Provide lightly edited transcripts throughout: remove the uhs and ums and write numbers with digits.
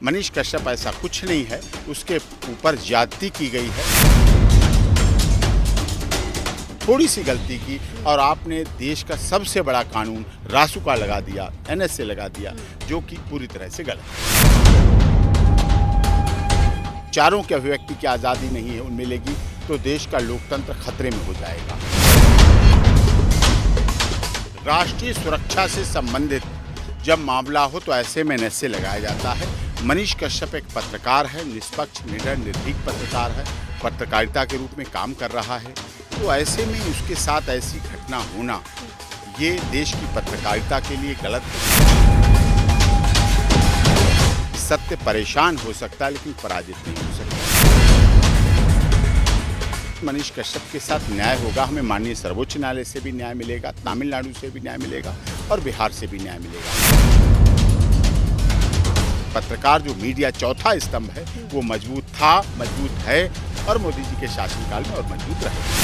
मनीष कश्यप ऐसा कुछ नहीं है, उसके ऊपर ज्यादती की गई है। थोड़ी सी गलती की और आपने देश का सबसे बड़ा कानून रासुका लगा दिया, एनएसए लगा दिया, जो कि पूरी तरह से गलत है। विचारों के अभिव्यक्ति की आज़ादी नहीं है मिलेगी तो देश का लोकतंत्र खतरे में हो जाएगा। राष्ट्रीय सुरक्षा से संबंधित जब मामला हो तो ऐसे में एनएसए लगाया जाता है। मनीष कश्यप एक पत्रकार है, निष्पक्ष, निडर, निर्भीक पत्रकार है, पत्रकारिता के रूप में काम कर रहा है। तो ऐसे में उसके साथ ऐसी घटना होना ये देश की पत्रकारिता के लिए गलत है। सत्य परेशान हो सकता है लेकिन पराजित नहीं हो सकता। मनीष कश्यप के साथ न्याय होगा, हमें माननीय सर्वोच्च न्यायालय से भी न्याय मिलेगा, तमिलनाडु से भी न्याय मिलेगा और बिहार से भी न्याय मिलेगा। पत्रकार जो मीडिया चौथा स्तंभ है वो मजबूत था, मजबूत है और मोदी जी के शासनकाल में और मजबूत रहेगा।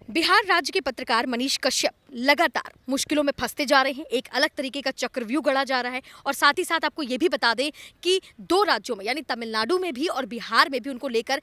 बिहार राज्य के पत्रकार मनीष कश्यप लगातार मुश्किलों में फंसते जा रहे हैं। एक अलग तरीके का चक्रव्यूह गढ़ा जा रहा है और साथ ही साथ आपको ये भी बता दें कि दो राज्यों में यानी तमिलनाडु में भी और बिहार में भी उनको लेकर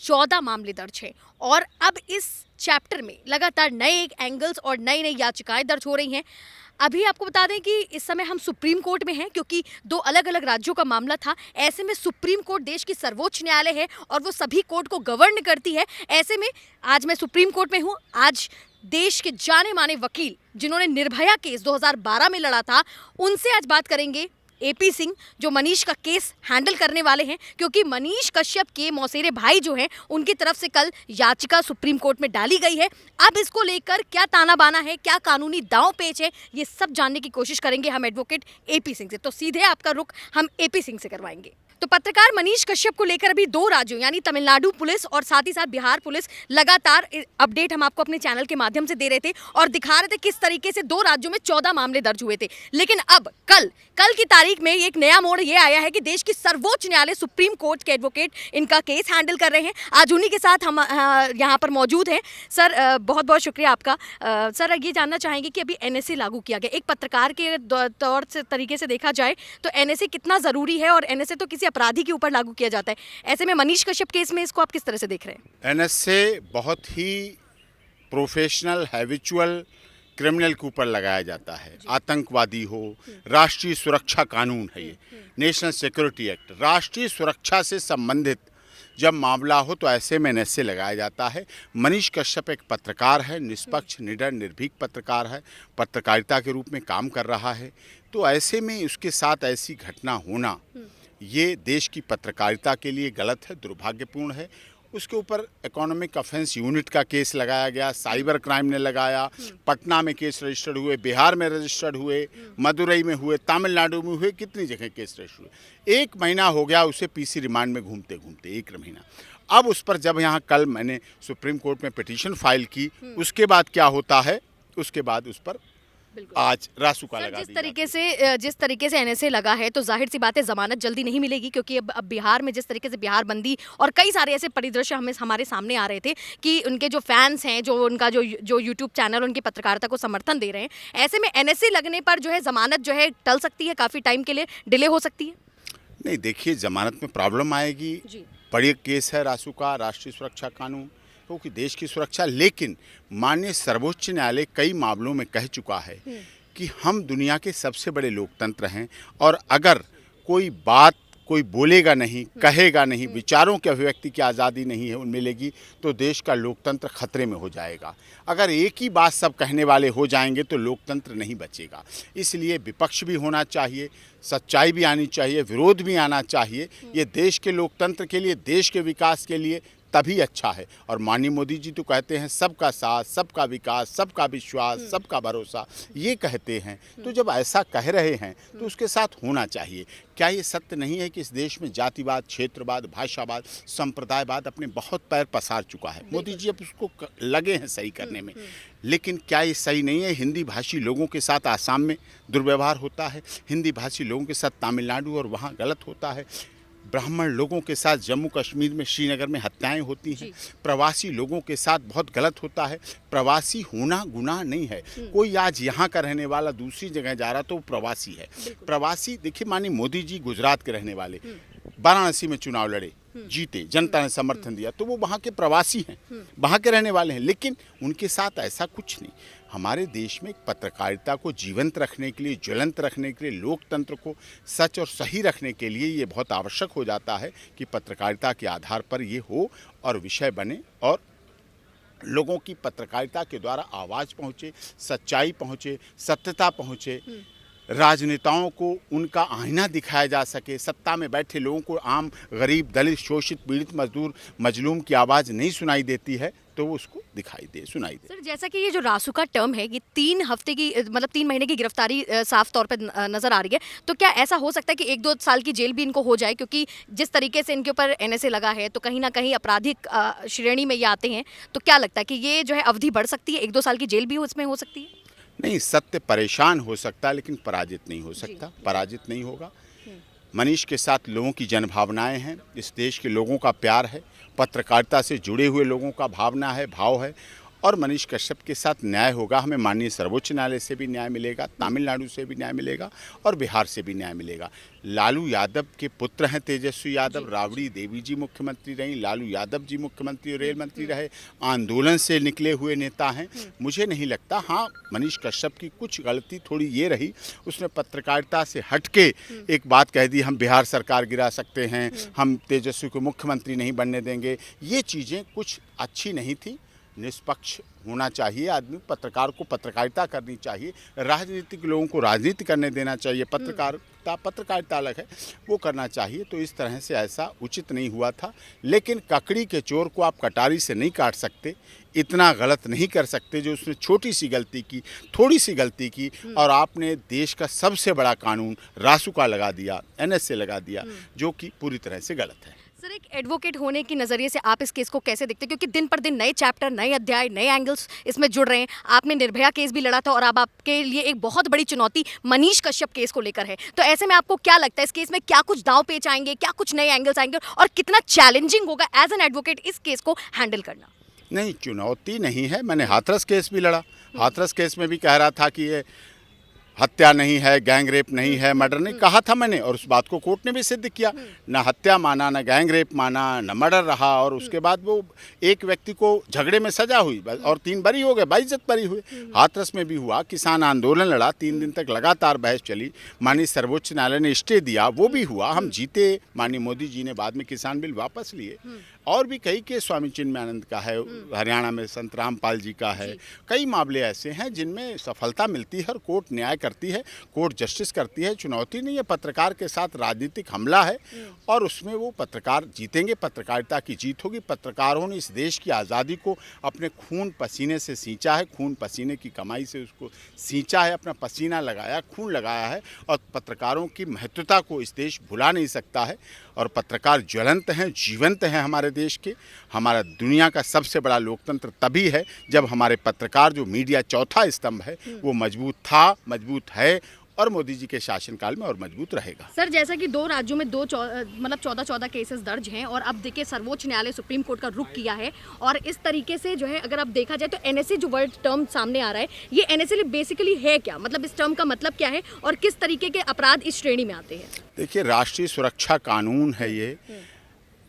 14 मामले दर्ज हैं और अब इस चैप्टर में लगातार नए एंगल्स और नई नई याचिकाएं दर्ज हो रही हैं। अभी आपको बता दें कि इस समय हम सुप्रीम कोर्ट में हैं क्योंकि दो अलग अलग राज्यों का मामला था। ऐसे में सुप्रीम कोर्ट देश की सर्वोच्च न्यायालय है और वो सभी कोर्ट को गवर्न करती है। ऐसे में आज मैं सुप्रीम कोर्ट में हूँ। आज देश के जाने माने वकील जिन्होंने निर्भया केस 2012 में लड़ा था उनसे आज बात करेंगे। एपी सिंह जो मनीष का केस हैंडल करने वाले हैं क्योंकि मनीष कश्यप के मौसेरे भाई जो हैं उनकी तरफ से कल याचिका सुप्रीम कोर्ट में डाली गई है। अब इसको लेकर क्या ताना बाना है, क्या कानूनी दांव पेच है, ये सब जानने की कोशिश करेंगे हम एडवोकेट एपी सिंह से। तो सीधे आपका रुख हम एपी सिंह से करवाएंगे। तो पत्रकार मनीष कश्यप को लेकर अभी दो राज्यों यानी तमिलनाडु पुलिस और साथ ही साथ बिहार पुलिस लगातार अपडेट हम आपको अपने चैनल के माध्यम से दे रहे थे और दिखा रहे थे किस तरीके से दो राज्यों में 14 मामले दर्ज हुए थे। लेकिन अब कल की तारीख में एक नया मोड़ ये आया है कि देश की सर्वोच्च न्यायालय सुप्रीम कोर्ट के एडवोकेट इनका केस हैंडल कर रहे हैं। आज उन्हीं के साथ हम यहाँ पर मौजूद हैं। सर बहुत बहुत शुक्रिया आपका। सर ये जानना चाहेंगे कि अभी एनएसए लागू किया गया, एक पत्रकार के तौर से तरीके से देखा जाए तो एनएसए कितना ज़रूरी है और एनएसए तो किसी अपराधी के ऊपर लागू किया जाता है। ऐसे में मनीष कश्यप केस में इसको आप किस तरह से देख रहे हैं? एनएसए बहुत ही प्रोफेशनल हैबिचुअल क्रिमिनल के ऊपर लगाया जाता है। आतंकवादी हो, राष्ट्रीय सुरक्षा कानून है ये, नेशनल सिक्योरिटी एक्ट। राष्ट्रीय सुरक्षा से संबंधित जब मामला हो तो ऐसे में एनएसए लगाया जाता है। मनीष कश्यप एक पत्रकार है, निष्पक्ष, निडर, निर्भीक पत्रकार है, पत्रकारिता के रूप में काम कर रहा है। तो ऐसे में उसके साथ ऐसी घटना होना ये देश की पत्रकारिता के लिए गलत है, दुर्भाग्यपूर्ण है। उसके ऊपर इकोनॉमिक ऑफेंस यूनिट का केस लगाया गया, साइबर क्राइम ने लगाया, पटना में केस रजिस्टर्ड हुए, बिहार में रजिस्टर्ड हुए, मदुरई में हुए, तमिलनाडु में हुए, कितनी जगह केस रजिस्टर्ड हुए। 1 महीना हो गया उसे पीसी रिमांड में घूमते घूमते, 1 महीना। अब उस पर जब यहाँ कल मैंने सुप्रीम कोर्ट में पिटीशन फाइल की, उसके बाद क्या होता है, उसके बाद उस पर आज रासुका लगा दिया। जिस तरीके से एनएसए लगा है तो जाहिर सी बात है जमानत जल्दी नहीं मिलेगी क्योंकि अब बिहार में जिस तरीके से बिहार बंदी और कई सारे ऐसे परिदृश्य हमारे सामने आ रहे थे कि उनके जो फैंस हैं, जो उनका जो यूट्यूब चैनल उनकी पत्रकारिता को समर्थन दे रहे हैं, ऐसे में एनएसए लगने पर जो है जमानत जो है टल सकती है, काफ़ी टाइम के लिए डिले हो सकती है। नहीं, देखिए जमानत में प्रॉब्लम आएगी। बड़ी केस है रासुका, राष्ट्रीय सुरक्षा कानून, क्योंकि देश की सुरक्षा। लेकिन माननीय सर्वोच्च न्यायालय कई मामलों में कह चुका है कि हम दुनिया के सबसे बड़े लोकतंत्र हैं और अगर कोई बात कोई बोलेगा नहीं, कहेगा नहीं, विचारों के अभिव्यक्ति की आज़ादी नहीं है मिलेगी तो देश का लोकतंत्र खतरे में हो जाएगा। अगर एक ही बात सब कहने वाले हो जाएंगे तो लोकतंत्र नहीं बचेगा। इसलिए विपक्ष भी होना चाहिए, सच्चाई भी आनी चाहिए, विरोध भी आना चाहिए। ये देश के लोकतंत्र के लिए, देश के विकास के लिए तभी अच्छा है। और माननीय मोदी जी तो कहते हैं सबका साथ, सबका विकास, सबका विश्वास, सबका भरोसा, ये कहते हैं। तो जब ऐसा कह रहे हैं तो उसके साथ होना चाहिए। क्या ये सत्य नहीं है कि इस देश में जातिवाद, क्षेत्रवाद, भाषावाद, संप्रदायवाद अपने बहुत पैर पसार चुका है? मोदी जी अब उसको लगे हैं सही करने में। लेकिन क्या ये सही नहीं है? हिंदी भाषी लोगों के साथ आसाम में दुर्व्यवहार होता है, हिंदी भाषी लोगों के साथ तमिलनाडु और वहाँ गलत होता है। ब्राह्मण लोगों के साथ जम्मू कश्मीर में श्रीनगर में हत्याएं होती हैं, प्रवासी लोगों के साथ बहुत गलत होता है। प्रवासी होना गुनाह नहीं है। कोई आज यहाँ का रहने वाला दूसरी जगह जा रहा तो वो प्रवासी है। प्रवासी देखिए, माननीय मोदी जी गुजरात के रहने वाले, वाराणसी में चुनाव लड़े, जीते, जनता ने समर्थन दिया, तो वो वहाँ के प्रवासी हैं, वहाँ के रहने वाले हैं। लेकिन उनके साथ ऐसा कुछ नहीं। हमारे देश में पत्रकारिता को जीवंत रखने के लिए, ज्वलंत रखने के लिए, लोकतंत्र को सच और सही रखने के लिए ये बहुत आवश्यक हो जाता है कि पत्रकारिता के आधार पर ये हो और विषय बने और लोगों की पत्रकारिता के द्वारा आवाज़ पहुँचे, सच्चाई पहुँचे, सत्यता पहुँचे, राजनेताओं को उनका आईना दिखाया जा सके। सत्ता में बैठे लोगों को, आम गरीब, दलित, शोषित, पीड़ित, मजदूर, मजलूम की आवाज़ नहीं सुनाई देती है तो वो उसको दिखाई दे, सुनाई दे। सर, जैसा कि ये जो रासुका टर्म है, ये 3 हफ्ते की मतलब 3 महीने की गिरफ्तारी साफ तौर पे नजर आ रही है, तो क्या ऐसा हो सकता है कि 1-2 साल की जेल भी इनको हो जाए? क्योंकि जिस तरीके से इनके ऊपर एनएसए लगा है तो कहीं ना कहीं आपराधिक श्रेणी में ये आते हैं, तो क्या लगता है कि ये जो है अवधि बढ़ सकती है, 1-2 साल की जेल भी इसमें हो सकती है? नहीं, सत्य परेशान हो सकता है लेकिन पराजित नहीं हो सकता, पराजित नहीं होगा। मनीष के साथ लोगों की जनभावनाएं हैं, इस देश के लोगों का प्यार है, पत्रकारिता से जुड़े हुए लोगों का भावना है, भाव है, और मनीष कश्यप के साथ न्याय होगा। हमें माननीय सर्वोच्च न्यायालय से भी न्याय मिलेगा, तमिलनाडु से भी न्याय मिलेगा और बिहार से भी न्याय मिलेगा। लालू यादव के पुत्र हैं तेजस्वी यादव, राबड़ी देवी जी मुख्यमंत्री रहीं, लालू यादव जी मुख्यमंत्री और रेल मंत्री रहे, आंदोलन से निकले हुए नेता हैं। मुझे नहीं लगता, हाँ मनीष कश्यप की कुछ गलती थोड़ी ये रही, उसने पत्रकारिता से हट के एक बात कह दी, हम बिहार सरकार गिरा सकते हैं, हम तेजस्वी को मुख्यमंत्री नहीं बनने देंगे। ये चीज़ें कुछ अच्छी नहीं थी। निष्पक्ष होना चाहिए आदमी, पत्रकार को पत्रकारिता करनी चाहिए, राजनीतिक लोगों को राजनीति करने देना चाहिए। पत्रकारिता अलग है, वो करना चाहिए। तो इस तरह से ऐसा उचित नहीं हुआ था। लेकिन ककड़ी के चोर को आप कटारी से नहीं काट सकते, इतना गलत नहीं कर सकते जो उसने छोटी सी गलती की, थोड़ी सी गलती की और आपने देश का सबसे बड़ा कानून रासुका लगा दिया, एनएसए लगा दिया, जो कि पूरी तरह से गलत है। सर, एक एडवोकेट होने के नज़रिए से आप इस केस को कैसे देखते हैं? क्योंकि दिन पर दिन नए चैप्टर, नए अध्याय, नए एंगल्स इसमें जुड़ रहे हैं। आपने निर्भया केस भी लड़ा था और अब आपके लिए एक बहुत बड़ी चुनौती मनीष कश्यप केस को लेकर है। तो ऐसे में आपको क्या लगता है, इस केस में क्या कुछ दांव पेच आएंगे, क्या कुछ नए एंगल्स आएंगे और कितना चैलेंजिंग होगा एज एन एडवोकेट इस केस को हैंडल करना? नहीं, चुनौती नहीं है। मैंने हाथरस केस भी लड़ा। हाथरस केस में भी कह रहा था कि ये हत्या नहीं है, गैंग रेप नहीं है, मर्डर नहीं, कहा था मैंने, और उस बात को कोर्ट ने भी सिद्ध किया। ना हत्या माना, ना गैंग रेप माना, ना मर्डर रहा। और उसके बाद वो एक व्यक्ति को झगड़े में सजा हुई और 3 बरी हो गए, 22 बरी हुए। हाथरस में भी हुआ, किसान आंदोलन लड़ा, 3 दिन तक लगातार बहस चली, माननीय सर्वोच्च न्यायालय ने स्टे दिया, वो भी हुआ, हम जीते। माननीय मोदी जी ने बाद में किसान बिल वापस लिए। और भी कई केस, स्वामी चिन्मयानंद का है, हरियाणा में संत रामपाल जी का है, कई मामले ऐसे हैं जिनमें सफलता मिलती है और कोर्ट न्याय करती है, कोर्ट जस्टिस करती है। चुनौती नहीं है, पत्रकार के साथ राजनीतिक हमला है और उसमें वो पत्रकार जीतेंगे, पत्रकारिता की जीत होगी। पत्रकारों ने इस देश की आज़ादी को अपने खून पसीने से सींचा है, खून पसीने की कमाई से उसको सींचा है, अपना पसीना लगाया, खून लगाया है, और पत्रकारों की महत्वता को इस देश भुला नहीं सकता है। और पत्रकार ज्वलंत हैं, जीवंत हैं हमारे देश के। हमारा दुनिया का सबसे बड़ा लोकतंत्र तभी है जब हमारे पत्रकार, जो मीडिया चौथा स्तंभ है, वो मजबूत था, मजबूत है और मोदी जी के शासनकाल में और मजबूत रहेगा। सर, जैसा कि 2 राज्यों में 14 केसेस दर्ज हैं और अब देखिए सर्वोच्च न्यायालय सुप्रीम कोर्ट का रुख किया है, और इस तरीके से जो है अगर अब देखा जाए तो एनएसए जो वर्ड टर्म सामने आ रहा है, ये एनएसए बेसिकली है क्या? मतलब इस टर्म का मतलब क्या है और किस तरीके के अपराध इस श्रेणी में आते हैं? देखिए, राष्ट्रीय सुरक्षा कानून है ये,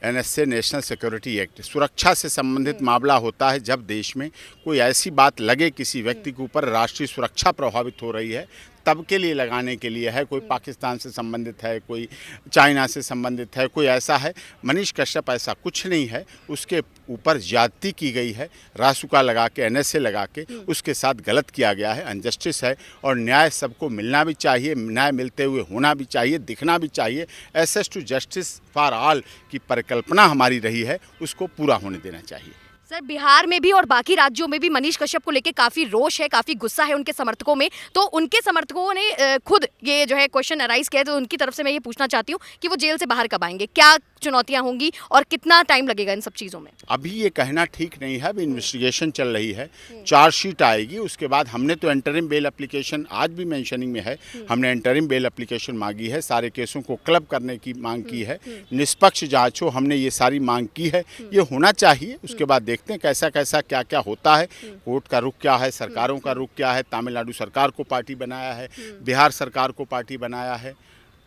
एनएसए, नेशनल सिक्योरिटी एक्ट। सुरक्षा से संबंधित मामला होता है जब देश में कोई ऐसी बात लगे किसी व्यक्ति के ऊपर, राष्ट्रीय सुरक्षा प्रभावित हो रही है, तब के लिए लगाने के लिए है। कोई पाकिस्तान से संबंधित है, कोई चाइना से संबंधित है, कोई ऐसा है। मनीष कश्यप ऐसा कुछ नहीं है, उसके ऊपर ज्यादती की गई है, रासुका लगा के, एनएसए लगा के उसके साथ गलत किया गया है, अनजस्टिस है। और न्याय सबको मिलना भी चाहिए, न्याय मिलते हुए होना भी चाहिए, दिखना भी चाहिए। Access to justice for all की परिकल्पना हमारी रही है, उसको पूरा होने देना चाहिए। सर बिहार में भी और बाकी राज्यों में भी मनीष कश्यप को लेके काफी रोष है, काफी गुस्सा है उनके समर्थकों में। तो उनके समर्थकों ने खुद ये जो है क्वेश्चन अराइज किया है, तो उनकी तरफ से मैं ये पूछना चाहती हूँ कि वो जेल से बाहर कब आएंगे, क्या चुनौतियां होंगी और कितना टाइम लगेगा इन सब चीजों में? अभी ये कहना ठीक नहीं है, अभी इन्वेस्टिगेशन चल रही है, चार्जशीट आएगी, उसके बाद हमने तो एंटरिम बेल एप्लीकेशन आज भी मेंशनिंग में है, हमने एंटरिम बेल एप्लीकेशन मांगी है, सारे केसों को क्लब करने की मांग की है, निष्पक्ष जांच हो, हमने ये सारी मांग की है, ये होना चाहिए। उसके बाद देखते हैं कैसा कैसा क्या क्या होता है, कोर्ट का रुख क्या है, सरकारों का रुख क्या है। तमिलनाडु सरकार को पार्टी बनाया है, बिहार सरकार को पार्टी बनाया है,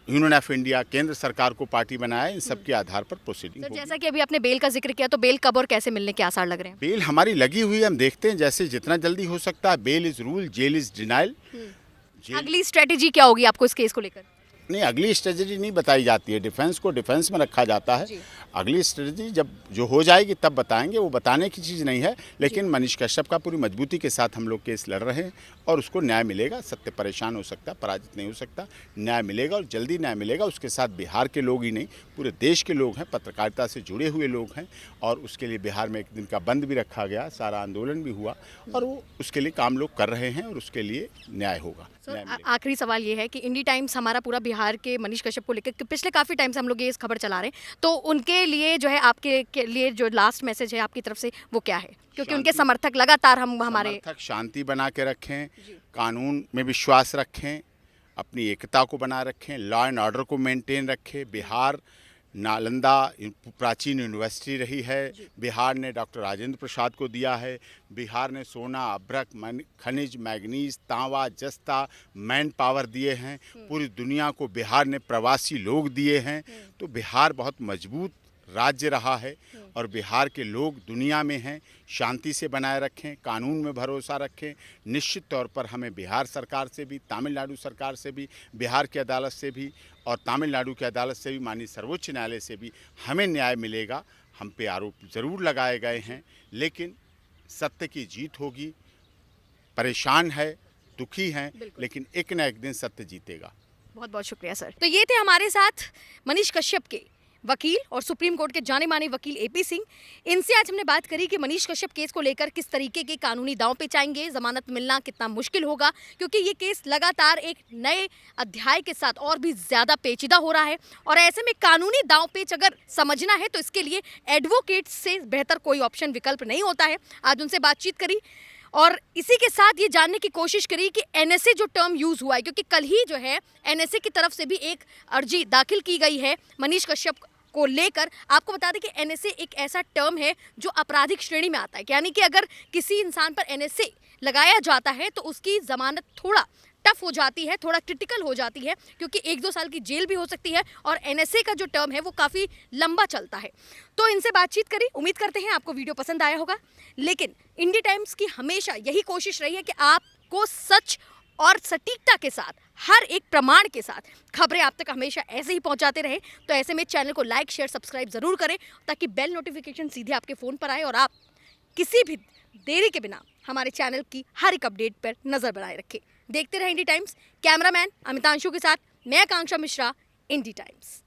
यूनियन ऑफ इंडिया केंद्र सरकार को पार्टी बनाया है, इन सब के आधार पर प्रोसीडिंग सर होगी। जैसा कि अभी आपने बेल का जिक्र किया, तो बेल कब और कैसे मिलने के आसार लग रहे हैं? बेल हमारी लगी हुई है, हम देखते हैं जैसे जितना जल्दी हो सकता है। Bail is rule, jail is denial. अगली स्ट्रेटेजी क्या होगी आपको इस केस को लेकर? नहीं, अगली स्ट्रेटजी नहीं बताई जाती है, डिफेंस को डिफेंस में रखा जाता है। जी। अगली स्ट्रेटजी जब जो हो जाएगी तब बताएंगे, वो बताने की चीज़ नहीं है। लेकिन मनीष कश्यप का पूरी मजबूती के साथ हम लोग केस लड़ रहे हैं और उसको न्याय मिलेगा। सत्य परेशान हो सकता है, पराजित नहीं हो सकता, न्याय मिलेगा और जल्दी न्याय मिलेगा। उसके साथ बिहार के लोग ही नहीं, पूरे देश के लोग हैं, पत्रकारिता से जुड़े हुए लोग हैं, और उसके लिए बिहार में एक दिन का बंद भी रखा गया, सारा आंदोलन भी हुआ, और वो उसके लिए काम लोग कर रहे हैं और उसके लिए न्याय होगा। न्याय मिलेगा। आखिरी सवाल ये है कि इंडी टाइम्स हमारा पूरा बिहार के मनीष कश्यप को लेकर पिछले काफी टाइम से हम लोग ये इस खबर चला रहे हैं, तो उनके लिए जो है आपके के लिए जो लास्ट मैसेज है आपकी तरफ से वो क्या है? क्योंकि उनके समर्थक लगातार हमारे समर्थक शांति बना के रखें, कानून में विश्वास रखें, अपनी एकता को बना रखें, लॉ एंड ऑर्डर को मेंटेन रखें। बिहार नालंदा प्राचीन यूनिवर्सिटी रही है, बिहार ने डॉक्टर राजेंद्र प्रसाद को दिया है, बिहार ने सोना, अभ्रक, खनिज, मैग्नीज, तांबा, जस्ता, मैन पावर दिए हैं, पूरी दुनिया को बिहार ने प्रवासी लोग दिए हैं। तो बिहार बहुत मजबूत राज्य रहा है और बिहार के लोग दुनिया में हैं। शांति से बनाए रखें, कानून में भरोसा रखें। निश्चित तौर पर हमें बिहार सरकार से भी, तमिलनाडु सरकार से भी, बिहार की अदालत से भी और तमिलनाडु की अदालत से भी, माननीय सर्वोच्च न्यायालय से भी हमें न्याय मिलेगा। हम पे आरोप ज़रूर लगाए गए हैं, लेकिन सत्य की जीत होगी। परेशान है, दुखी हैं, लेकिन एक न एक दिन सत्य जीतेगा। बहुत बहुत शुक्रिया सर। तो ये थे हमारे साथ मनीष कश्यप के वकील और सुप्रीम कोर्ट के जाने माने वकील एपी सिंह। इनसे आज हमने बात करी कि मनीष कश्यप केस को लेकर किस तरीके के कानूनी दांव पे जाएंगे, जमानत मिलना कितना मुश्किल होगा, क्योंकि ये केस लगातार एक नए अध्याय के साथ और भी ज्यादा पेचीदा हो रहा है। और ऐसे में कानूनी दांव पेच अगर समझना है तो इसके लिए एडवोकेट से बेहतर कोई ऑप्शन विकल्प नहीं होता है। आज उनसे बातचीत करी और इसी के साथ ये जानने की कोशिश करी कि एनएसए जो टर्म यूज हुआ है, क्योंकि कल ही जो है एनएसए की तरफ से भी एक अर्जी दाखिल की गई है मनीष कश्यप को लेकर। आपको बता दें कि एनएसए एक ऐसा टर्म है जो आपराधिक श्रेणी में आता है, यानी कि अगर किसी इंसान पर एनएसए लगाया जाता है तो उसकी जमानत थोड़ा टफ हो जाती है, थोड़ा क्रिटिकल हो जाती है, क्योंकि 1-2 साल की जेल भी हो सकती है और एनएसए का जो टर्म है वो काफ़ी लंबा चलता है। तो इनसे बातचीत करी, उम्मीद करते हैं आपको वीडियो पसंद आया होगा। लेकिन इंडी टाइम्स की हमेशा यही कोशिश रही है कि आपको सच और सटीकता के साथ, हर एक प्रमाण के साथ खबरें आप तक हमेशा ऐसे ही पहुंचाते रहे। तो ऐसे में चैनल को लाइक, शेयर, सब्सक्राइब जरूर करें, ताकि बेल नोटिफिकेशन सीधे आपके फ़ोन पर आए और आप किसी भी देरी के बिना हमारे चैनल की हर एक अपडेट पर नज़र बनाए रखें। देखते रहे इंडी टाइम्स। कैमरामैन अमितांशु के साथ मैं आकांक्षा मिश्रा, इंडी टाइम्स।